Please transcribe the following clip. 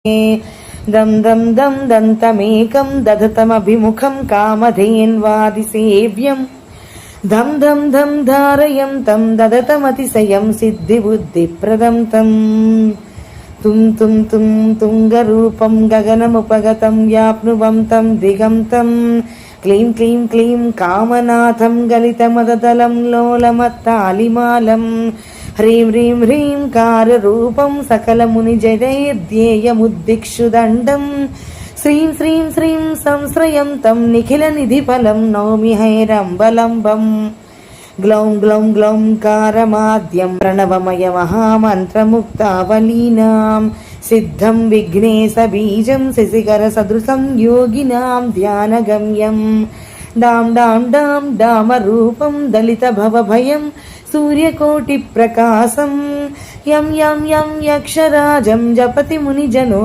दं दं दं दन्तमेकं दधतमभिमुखं कामधेन्वादिसेव्यं धं धं धं धारयं तं ददतमतिशयं सिद्धिबुद्धिप्रदं तं तुं तुं तुं तुङ्गरूपं गगनमुपगतं व्याप्नुवं तं दिगन्तं क्लीं क्लीं क्लीं कामनाथं गलितमदतलं लोलमत्तालिमालं ह्रीं ह्रीं ह्रीं काररूपं सकलमुनिजनैर्ध्येयमुद्दिक्षुदण्डं श्रीं श्रीं श्रीं संश्रयं तं निखिलनिधिफलं नौमि हैरम्बलम्बं ग्लौं ग्लौं ग्लौं कारमाद्यं प्रणवमयमहामन्त्रमुक्तावलीनां सिद्धं विघ्नेशबीजं शशिकरसदृशं योगिनां ध्यानगम्यं डां डां डां डामरूपं दलितभवभयं सूर्यकोटिप्रकाशं यं यं यं यक्षराजं जपति मुनिजनो